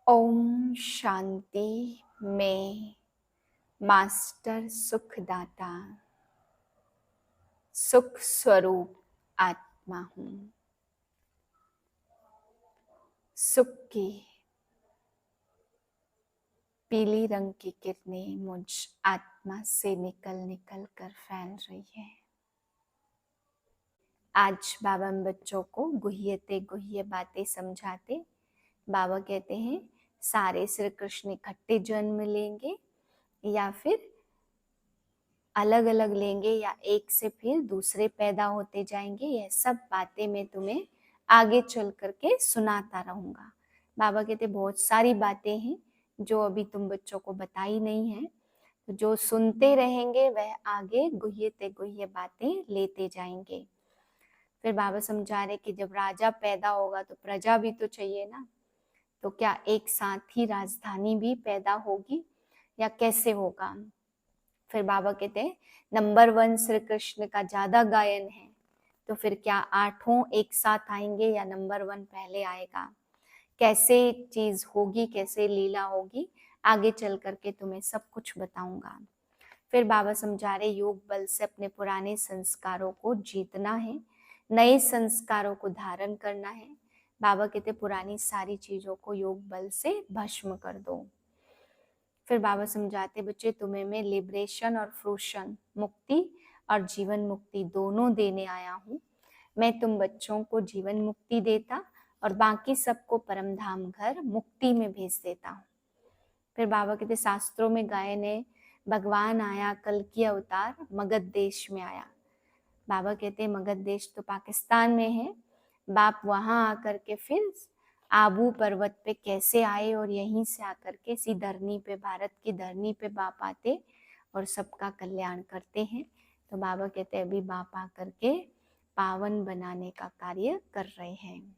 ओम शांति। मैं मास्टर सुखदाता सुख स्वरूप आत्मा हूँ। सुख की पीली रंग की किरणें मुझ आत्मा से निकल कर फैल रही है। आज बाबा बच्चों को गुह्यते गुह्य बातें समझाते। बाबा कहते हैं सारे श्री कृष्ण इकट्ठे जन्म लेंगे या फिर अलग अलग लेंगे या एक से फिर दूसरे पैदा होते जाएंगे। यह सब बातें मैं तुम्हें आगे चल करके सुनाता रहूंगा। बाबा कहते बहुत सारी बातें हैं जो अभी तुम बच्चों को बताई नहीं है, तो जो सुनते रहेंगे वह आगे गुह्यते गुह्य बातें लेते जाएंगे। फिर बाबा समझा रहे कि जब राजा पैदा होगा तो प्रजा भी तो चाहिए ना, तो क्या एक साथ ही राजधानी भी पैदा होगी या कैसे होगा। फिर बाबा कहते हैं नंबर 1 श्री कृष्ण का ज्यादा गायन है, तो फिर क्या आठों एक साथ आएंगे या नंबर 1 पहले आएगा, कैसे चीज होगी, कैसे लीला होगी, आगे चल करके तुम्हें सब कुछ बताऊंगा। फिर बाबा समझा रहे योग बल से अपने पुराने संस्कारों को जीतना है, नए संस्कारों को धारण करना है। बाबा कहते पुरानी सारी चीजों को योग बल से भस्म कर दो। फिर बाबा समझाते बच्चे तुम्हें मैं लिबरेशन और फ्रूशन मुक्ति और जीवन मुक्ति दोनों देने आया हूँ। मैं तुम बच्चों को जीवन मुक्ति देता और बाकी सबको परमधाम घर मुक्ति में भेज देता हूँ। फिर बाबा कहते शास्त्रों में गायन है भगवान आया कल की अवतार मगध देश में आया। बाबा कहते मगध देश तो पाकिस्तान में है, बाप वहां आकर के फिर आबू पर्वत पे कैसे आए और यहीं से आकर के इसी धरनी पे, भारत की धरनी पे बाप आते और सबका कल्याण करते हैं। तो बाबा कहते अभी बाप आकर के पावन बनाने का कार्य कर रहे हैं।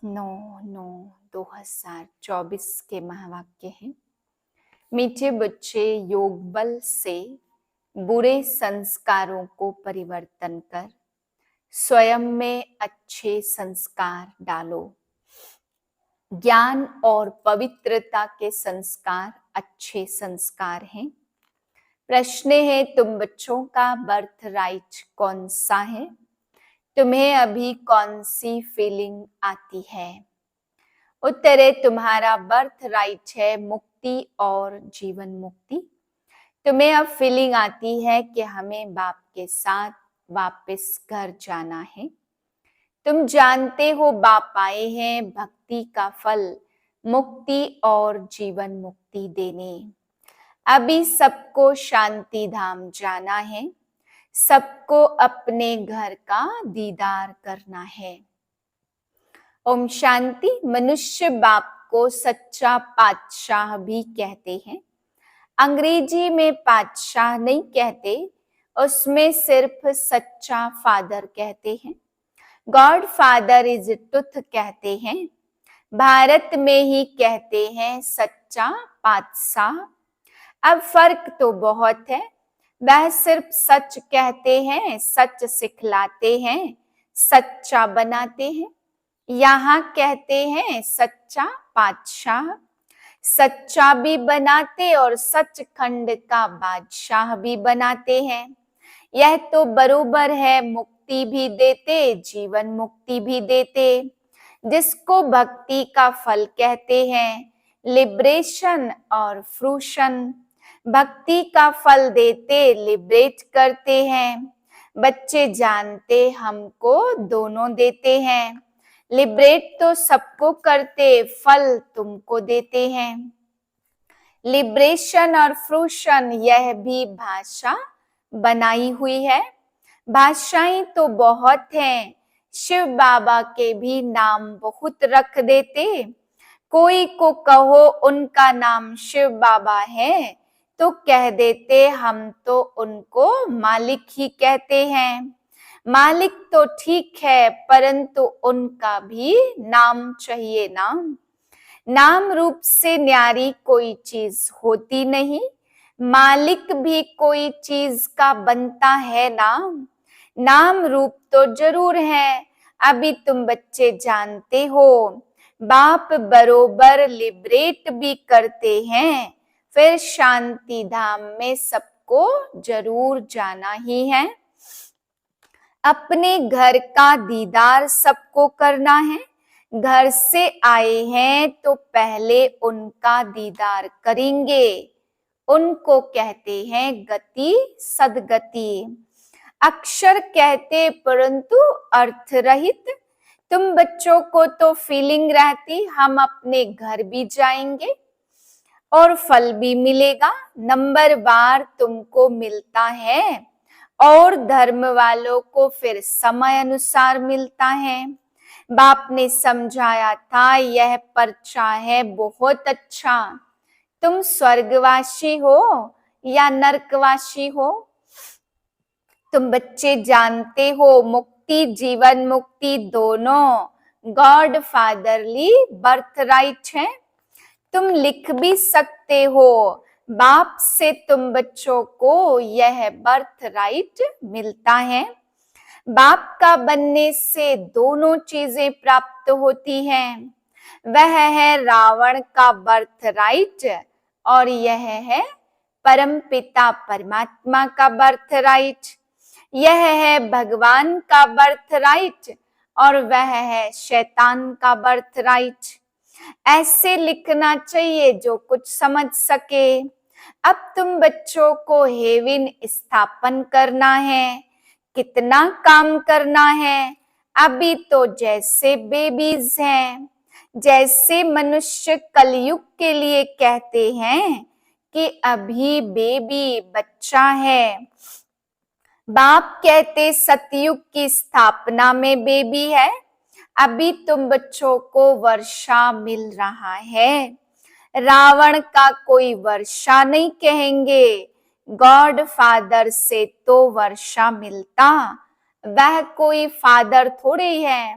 9/9/2024 के महावाक्य हैं। मीठे बच्चे योग बल से बुरे संस्कारों को परिवर्तन कर स्वयं में अच्छे संस्कार डालो। ज्ञान और पवित्रता के संस्कार अच्छे संस्कार हैं। प्रश्न है तुम बच्चों का बर्थ राइट कौन सा है? तुम्हें अभी कौन सी फीलिंग आती है? उत्तर है तुम्हारा बर्थ राइट है मुक्ति और जीवन मुक्ति। तुम्हें अब फीलिंग आती है कि हमें बाप के साथ वापस घर जाना है। तुम जानते हो बाप आए हैं भक्ति का फल मुक्ति और जीवन मुक्ति देने। अभी सबको शांति धाम जाना है, सबको अपने घर का दीदार करना है। ओम शांति। मनुष्य बाप को सच्चा पातशाह भी कहते हैं। अंग्रेजी में पातशाह नहीं कहते, उसमें सिर्फ सच्चा फादर कहते हैं। गॉड फादर इज ट्रुथ कहते हैं। भारत में ही कहते हैं सच्चा पातशाह। अब फर्क तो बहुत है, वह सिर्फ सच कहते हैं, सच सिखलाते हैं, सच्चा बनाते हैं। यहाँ कहते हैं सच्चा पातशाह, सच्चा भी बनाते और सचखंड का बादशाह भी बनाते हैं। यह तो बरोबर है, मुक्ति भी देते जीवन मुक्ति भी देते, जिसको भक्ति का फल कहते हैं लिबरेशन और फ्रूशन। भक्ति का फल देते लिबरेट करते हैं। बच्चे जानते हमको दोनों देते हैं। लिबरेट तो सबको करते, फल तुमको देते हैं। लिबरेशन और फ्रूशन यह भी भाषा बनाई हुई है। भाषाएं तो बहुत हैं, शिव बाबा के भी नाम बहुत रख देते। कोई को कहो उनका नाम शिव बाबा है तो कह देते हम तो उनको मालिक ही कहते हैं। मालिक तो ठीक है, परंतु उनका भी नाम चाहिए ना। नाम रूप से न्यारी कोई चीज होती नहीं, मालिक भी कोई चीज का बनता है ना। नाम रूप तो जरूर है, अभी तुम बच्चे जानते हो बाप बरोबर लिबरेट भी करते हैं, फिर शांति धाम में सबको जरूर जाना ही है। अपने घर का दीदार सबको करना है। घर से आए हैं तो पहले उनका दीदार करेंगे। उनको कहते हैं गति सदगति। अक्षर कहते परंतु अर्थ रहित। तुम बच्चों को तो फीलिंग रहती हम अपने घर भी जाएंगे और फल भी मिलेगा, नंबर बार तुमको मिलता है और धर्म वालों को फिर समय अनुसार मिलता है। बाप ने समझाया था यह पर्चा है बहुत अच्छा, तुम स्वर्गवासी हो या नरकवासी हो। तुम बच्चे जानते हो मुक्ति जीवन मुक्ति दोनों गॉड फादरली बर्थ राइट है। तुम लिख भी सकते हो बाप से तुम बच्चों को यह बर्थ राइट मिलता है। बाप का बनने से दोनों चीजें प्राप्त होती हैं। वह है रावण का बर्थ राइट और यह है परम पिता परमात्मा का बर्थ राइट। यह है भगवान का बर्थ राइट और वह है शैतान का बर्थ राइट। ऐसे लिखना चाहिए जो कुछ समझ सके। अब तुम बच्चों को हेवन स्थापन करना है। कितना काम करना है। अभी तो जैसे बेबीज हैं, जैसे मनुष्य कलयुग के लिए कहते हैं कि अभी बेबी बच्चा है। बाप कहते सतयुग की स्थापना में बेबी है। अभी तुम बच्चों को वर्षा मिल रहा है। रावण का कोई वर्षा नहीं कहेंगे, गॉड फादर से तो वर्षा मिलता। वह कोई फादर थोड़े है।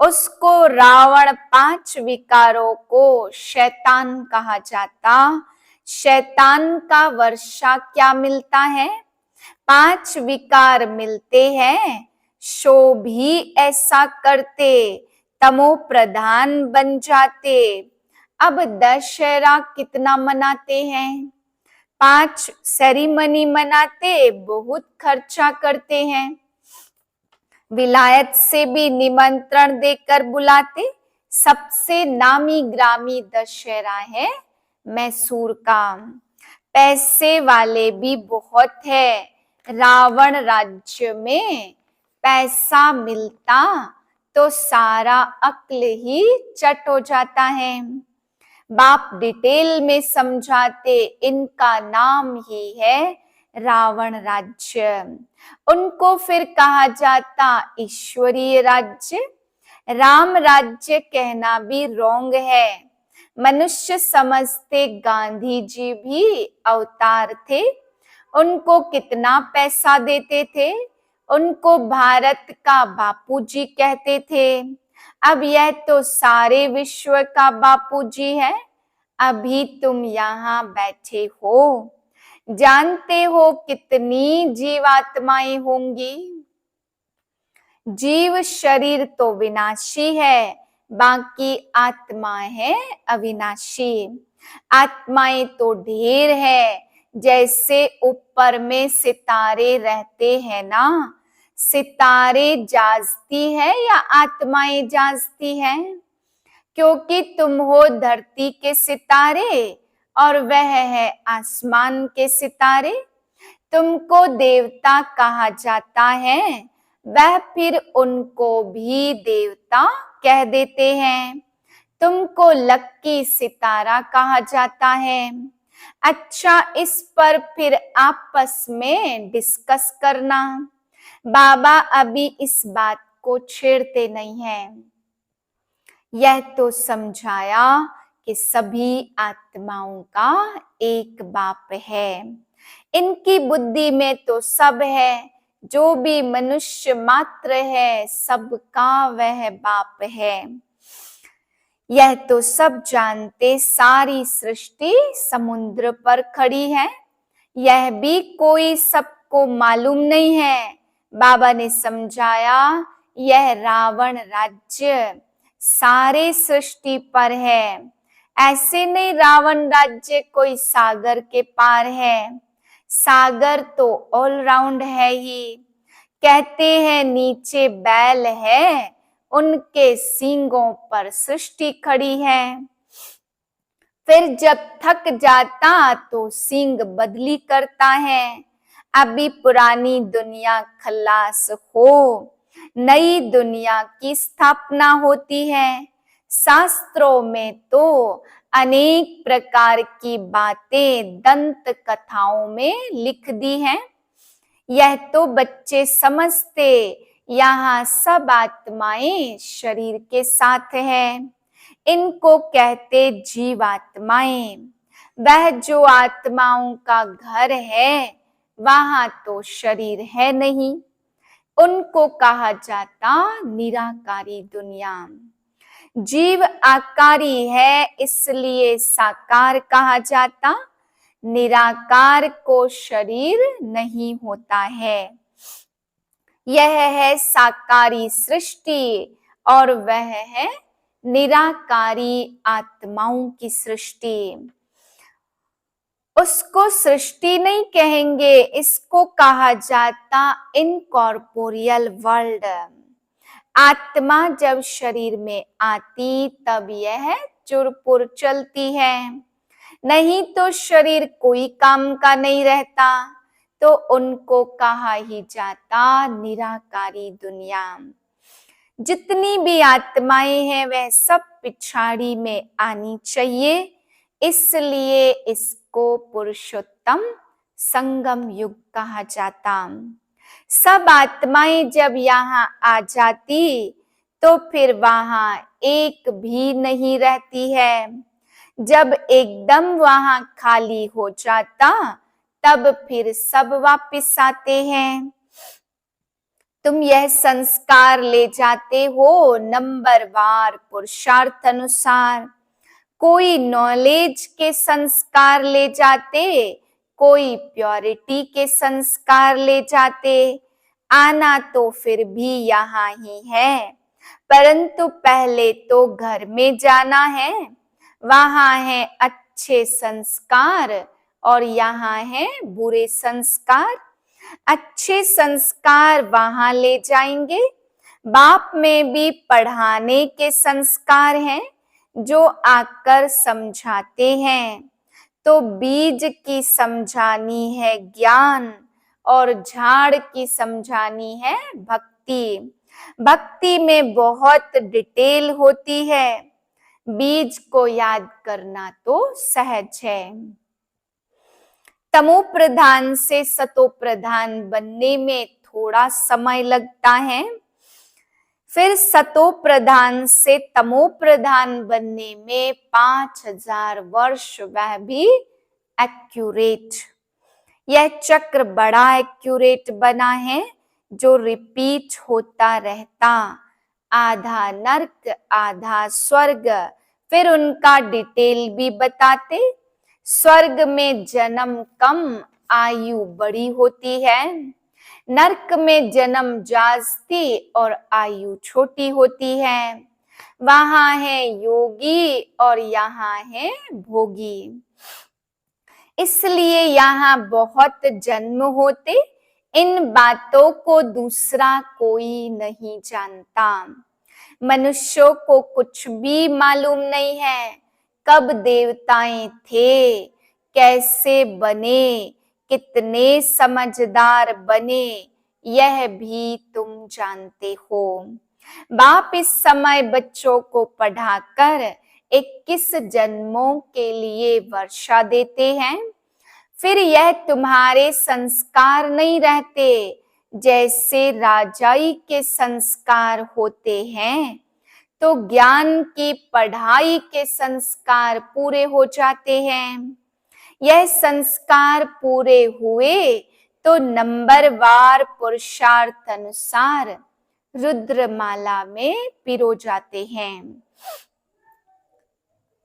उसको रावण 5 विकारों को शैतान कहा जाता। शैतान का वर्षा क्या मिलता है? 5 विकार मिलते हैं। शो भी ऐसा करते, तमो प्रधान बन जाते। अब दशहरा कितना मनाते हैं? 5 सेरेमनी मनाते, बहुत खर्चा करते हैं। विलायत से भी निमंत्रण देकर बुलाते। सबसे नामी ग्रामी दशहरा है मैसूर का। पैसे वाले भी बहुत है। रावण राज्य में पैसा मिलता तो सारा अक्ल ही चट हो जाता है। बाप डिटेल में समझाते, इनका नाम ही है रावण राज्य। उनको फिर कहा जाता ईश्वरीय राज्य। राम राज्य कहना भी रॉन्ग है। मनुष्य समझते गांधी जी भी अवतार थे। उनको कितना पैसा देते थे, उनको भारत का बापूजी कहते थे। अब यह तो सारे विश्व का बापूजी है। अभी तुम यहाँ बैठे हो, जानते हो कितनी जीवात्माएं होंगी। जीव शरीर तो विनाशी है, बाकी आत्मा है अविनाशी। आत्माएं तो ढेर है, जैसे ऊपर में सितारे रहते हैं ना। सितारे जागती है या आत्माएं जागती हैं? क्योंकि तुम हो धरती के सितारे और वह है आसमान के सितारे। तुमको देवता कहा जाता है, वह फिर उनको भी देवता कह देते हैं। तुमको लक्की सितारा कहा जाता है। अच्छा, इस पर फिर आपस में डिस्कस करना। बाबा अभी इस बात को छेड़ते नहीं हैं। यह तो समझाया कि सभी आत्माओं का एक बाप है। इनकी बुद्धि में तो सब है। जो भी मनुष्य मात्र है, सबका वह बाप है। यह तो सब जानते, सारी सृष्टि समुद्र पर खड़ी है। यह भी कोई सबको मालूम नहीं है। बाबा ने समझाया यह रावण राज्य सारे सृष्टि पर है। ऐसे नहीं रावण राज्य कोई सागर के पार है, सागर तो ऑलराउंड है ही। कहते हैं नीचे बैल है, उनके सींगों पर सृष्टि खड़ी है। फिर जब थक जाता तो सींग बदली करता है। अभी पुरानी दुनिया खलास हो, नई दुनिया की स्थापना होती है। शास्त्रों में तो अनेक प्रकार की बातें दंत कथाओं में लिख दी हैं। यह तो बच्चे समझते, यहाँ सब आत्माएं शरीर के साथ हैं। इनको कहते जीवात्माएं। वह जो आत्माओं का घर है, वहां तो शरीर है नहीं। उनको कहा जाता निराकारी दुनिया। जीव आकारी है, इसलिए साकार कहा जाता। निराकार को शरीर नहीं होता है। यह है साकारी सृष्टि और वह है निराकारी आत्माओं की सृष्टि। उसको सृष्टि नहीं कहेंगे, इसको कहा जाता इनकॉर्पोरियल वर्ल्ड। आत्मा जब शरीर में आती तब यह चुरपुर चलती है, नहीं तो शरीर कोई काम का नहीं रहता। तो उनको कहा ही जाता निराकारी दुनिया। जितनी भी आत्माएं हैं वह सब पिछाड़ी में आनी चाहिए, इसलिए इसको पुरुषोत्तम संगम युग कहा जाता। सब आत्माएं जब यहाँ आ जाती तो फिर वहां एक भी नहीं रहती है। जब एकदम वहां खाली हो जाता तब फिर सब वापस आते हैं। तुम यह संस्कार ले जाते हो नंबरवार पुरुषार्थ अनुसार। कोई नॉलेज के संस्कार ले जाते, कोई प्योरिटी के संस्कार ले जाते। आना तो फिर भी यहाँ ही है, परंतु पहले तो घर में जाना है। वहां है अच्छे संस्कार और यहाँ है बुरे संस्कार। अच्छे संस्कार वहां ले जाएंगे। बाप में भी पढ़ाने के संस्कार हैं जो आकर समझाते हैं। तो बीज की समझानी है ज्ञान और झाड़ की समझानी है भक्ति। भक्ति में बहुत डिटेल होती है, बीज को याद करना तो सहज है। तमो प्रधान से सतो प्रधान बनने में थोड़ा समय लगता है, फिर सतो प्रधान से तमो प्रधान बनने में 5000 वर्ष, वह भी एक्यूरेट। यह चक्र बड़ा एक्यूरेट बना है जो रिपीट होता रहता। आधा नर्क आधा स्वर्ग, फिर उनका डिटेल भी बताते। स्वर्ग में जन्म कम, आयु बड़ी होती है। नर्क में जन्म जास्ती और आयु छोटी होती है। वहां है योगी और यहाँ है भोगी। इसलिए यहाँ बहुत जन्म होते। इन बातों को दूसरा कोई नहीं जानता। मनुष्यों को कुछ भी मालूम नहीं है, कब देवताएं थे, कैसे बने, कितने समझदार बने, यह भी तुम जानते हो। बाप इस समय बच्चों को पढ़ाकर 21 जन्मों के लिए वर्षा देते हैं। फिर यह तुम्हारे संस्कार नहीं रहते, जैसे राजाई के संस्कार होते हैं। तो ज्ञान की पढ़ाई के संस्कार पूरे हो जाते हैं। यह संस्कार पूरे हुए तो नंबरवार पुरुषार्थ अनुसार रुद्रमाला में पिरो जाते हैं।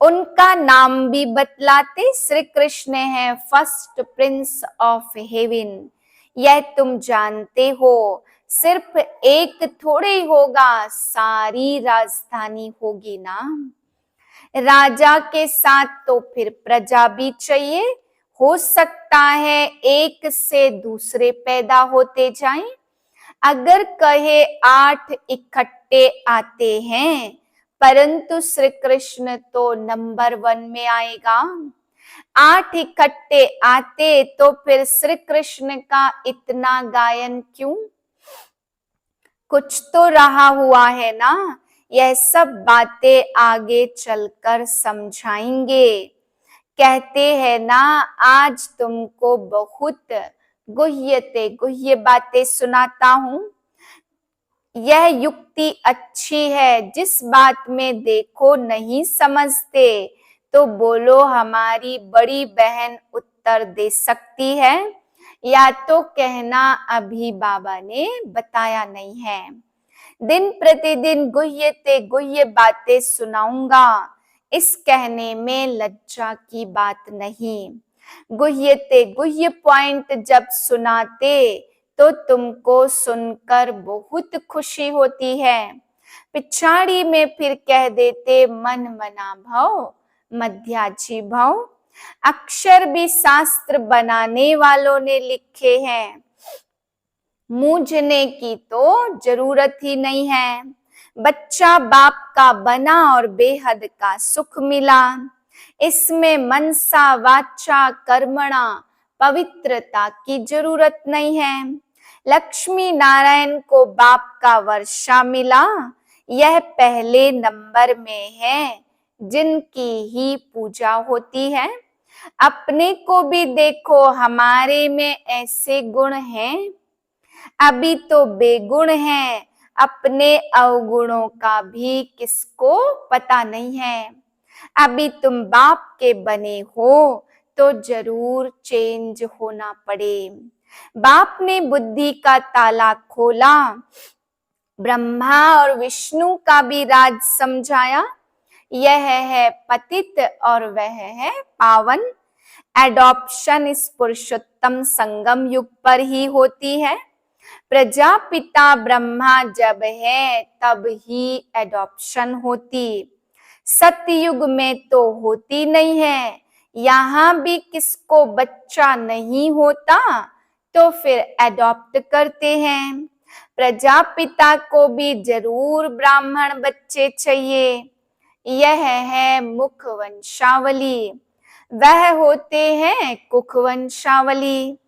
उनका नाम भी बतलाते। श्री कृष्ण है फर्स्ट प्रिंस ऑफ हेवन, यह तुम जानते हो। सिर्फ एक थोड़े होगा, सारी राजधानी होगी ना। राजा के साथ तो फिर प्रजा भी चाहिए, हो सकता है एक से दूसरे पैदा होते जाएं। अगर कहे 8 इकट्ठे आते हैं, परंतु श्री कृष्ण तो नंबर 1 में आएगा। 8 इकट्ठे आते तो फिर श्री कृष्ण का इतना गायन क्यों? कुछ तो रहा हुआ है ना। यह सब बातें आगे चलकर समझाएंगे। कहते हैं ना, आज तुमको बहुत गुह्य बातें सुनाता हूं। यह युक्ति अच्छी है। जिस बात में देखो नहीं समझते तो बोलो हमारी बड़ी बहन उत्तर दे सकती है, या तो कहना अभी बाबा ने बताया नहीं है। दिन प्रतिदिन गुह्य बातें सुनाऊंगा। इस कहने में लज्जा की बात नहीं। गुह्य पॉइंट जब सुनाते तो तुमको सुनकर बहुत खुशी होती है। पिछाड़ी में फिर कह देते मन मना भव मध्याजी भव। अक्षर भी शास्त्र बनाने वालों ने लिखे हैं, मूझने की तो जरूरत ही नहीं है। बच्चा बाप का बना और बेहद का सुख मिला। इसमें मनसा वाचा कर्मणा पवित्रता की जरूरत नहीं है। लक्ष्मी नारायण को बाप का वर्षा मिला। यह पहले नंबर में है जिनकी ही पूजा होती है। अपने को भी देखो, हमारे में ऐसे गुण हैं। अभी तो बेगुण हैं। अपने अवगुणों का भी किसको पता नहीं है। अभी तुम बाप के बने हो तो जरूर चेंज होना पड़े। बाप ने बुद्धि का ताला खोला, ब्रह्मा और विष्णु का भी राज समझाया। यह है पतित और वह है पावन। एडॉप्शन इस पुरुषोत्तम संगम युग पर ही होती है। प्रजापिता ब्रह्मा जब है तब ही एडॉप्शन होती। सतयुग में तो होती नहीं है। यहाँ भी किसको बच्चा नहीं होता तो फिर एडॉप्ट करते हैं। प्रजापिता को भी जरूर ब्राह्मण बच्चे चाहिए। यह है मुख वंशावली, वह होते हैं कुख वंशावली।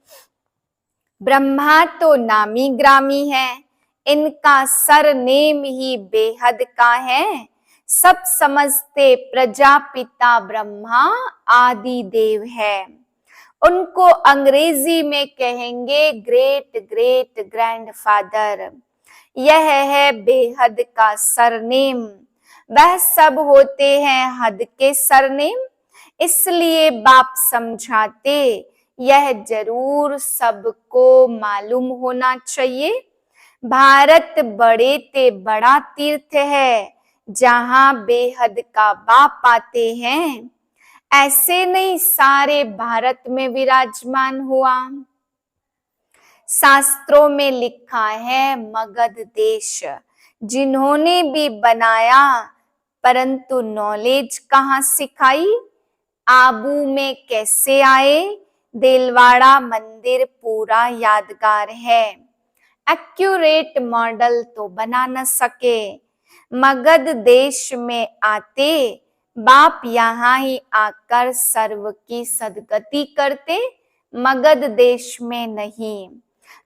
ब्रह्मा तो नामी ग्रामी है, इनका सरनेम ही बेहद का है। सब समझते प्रजापिता ब्रह्मा आदि देव है। उनको अंग्रेजी में कहेंगे ग्रेट ग्रेट ग्रैंडफादर। यह है बेहद का सरनेम। वह सब होते हैं हद के सरनेम। इसलिए बाप समझाते यह जरूर सबको मालूम होना चाहिए। भारत बड़े ते बड़ा तीर्थ है, जहां बेहद का बाप आते हैं। ऐसे नहीं सारे भारत में विराजमान हुआ। शास्त्रों में लिखा है मगध देश जिन्होंने भी बनाया, परंतु नॉलेज कहाँ सिखाई। आबू में कैसे आए, देलवाड़ा मंदिर पूरा यादगार है। एक्यूरेट मॉडल तो बना न सके। मगध देश में आते बाप यहाँ ही आकर सर्व की सदगति करते, मगध देश में नहीं।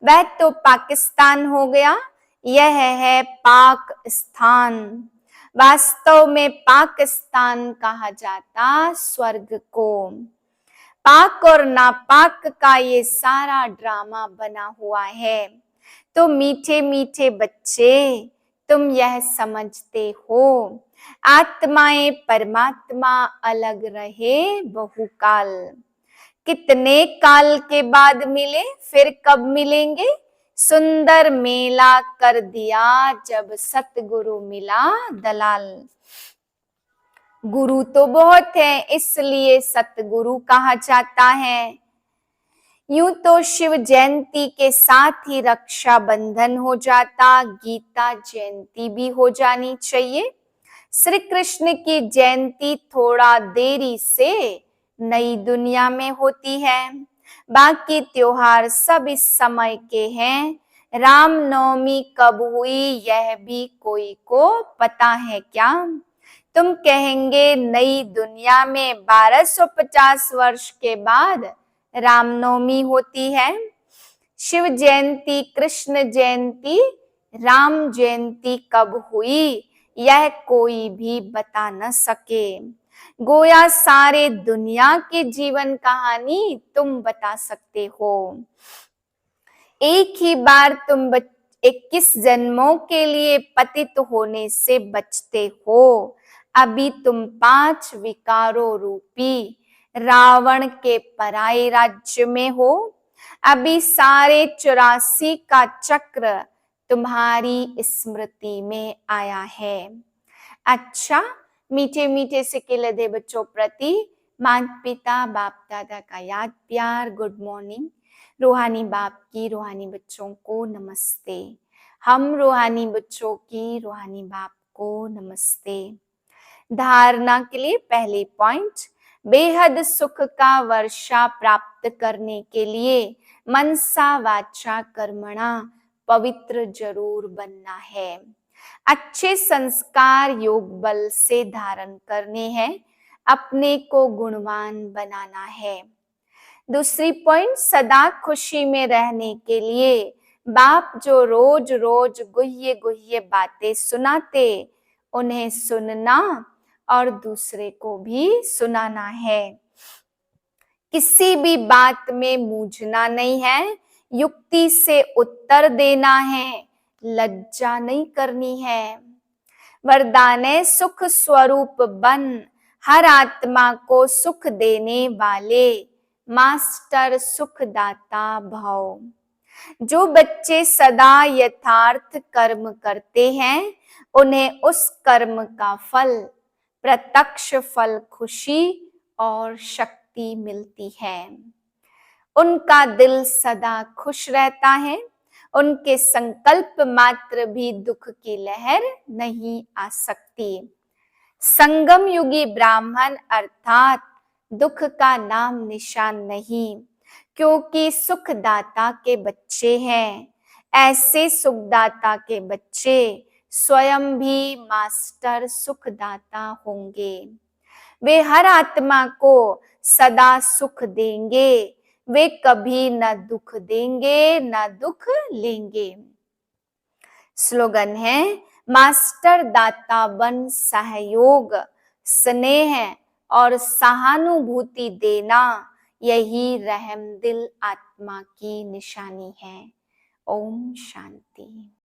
वह तो पाकिस्तान हो गया, यह है पाकिस्तान। वास्तव में पाकिस्तान कहा जाता स्वर्ग को। पाक और नापाक का ये सारा ड्रामा बना हुआ है। तो मीठे मीठे बच्चे, तुम यह समझते हो आत्माएं परमात्मा अलग रहे बहुकाल। कितने काल के बाद मिले, फिर कब मिलेंगे। सुंदर मेला कर दिया जब सतगुरु मिला दलाल। गुरु तो बहुत है, इसलिए सतगुरु कहा जाता है। यूं तो शिव जयंती के साथ ही रक्षा बंधन हो जाता, गीता जयंती भी हो जानी चाहिए। श्री कृष्ण की जयंती थोड़ा देरी से नई दुनिया में होती है। बाकी त्योहार सब इस समय के हैं। रामनवमी कब हुई यह भी कोई को पता है क्या? तुम कहेंगे नई दुनिया में 1250 वर्ष के बाद रामनवमी होती है। शिव जयंती, कृष्ण जयंती, राम जयंती कब हुई यह कोई भी बता न सके। गोया सारे दुनिया की जीवन कहानी तुम बता सकते हो। एक ही बार तुम 21 जन्मों के लिए पतित होने से बचते हो। अभी तुम 5 विकारों रूपी रावण के पराये राज्य में हो। अभी सारे 84 का चक्र तुम्हारी स्मृति में आया है। अच्छा, मीठे मीठे सिक्के लदे बच्चों प्रति माता पिता बाप दादा का याद प्यार गुड मॉर्निंग। रूहानी बाप की रूहानी बच्चों को नमस्ते। हम रूहानी बच्चों की रूहानी बाप को नमस्ते। धारणा के लिए पहले पॉइंट, बेहद सुख का वर्षा प्राप्त करने के लिए मनसा वाचा कर्मणा पवित्र जरूर बनना है। अच्छे संस्कार योग बल से धारण करने हैं। अपने को गुणवान बनाना है। दूसरी पॉइंट, सदा खुशी में रहने के लिए बाप जो रोज रोज गुह्य गुह्य बातें सुनाते उन्हें सुनना और दूसरे को भी सुनाना है। किसी भी बात में मूझना नहीं है, युक्ति से उत्तर देना है, लज्जा नहीं करनी है। वरदान है सुख स्वरूप बन, हर आत्मा को सुख देने वाले मास्टर सुखदाता भव। जो बच्चे सदा यथार्थ कर्म करते हैं उन्हें उस कर्म का फल, प्रत्यक्ष फल खुशी और शक्ति मिलती है। उनका दिल सदा खुश रहता है। उनके संकल्प मात्र भी दुख की लहर नहीं आ सकती। संगम युगी ब्राह्मण अर्थात दुख का नाम निशान नहीं, क्योंकि सुखदाता के बच्चे हैं। ऐसे सुखदाता के बच्चे स्वयं भी मास्टर सुखदाता होंगे। वे हर आत्मा को सदा सुख देंगे। वे कभी न दुख देंगे न दुख लेंगे। स्लोगन है मास्टर दाता बन, सहयोग स्नेह और सहानुभूति देना, यही रहम दिल आत्मा की निशानी है। ओम शांति।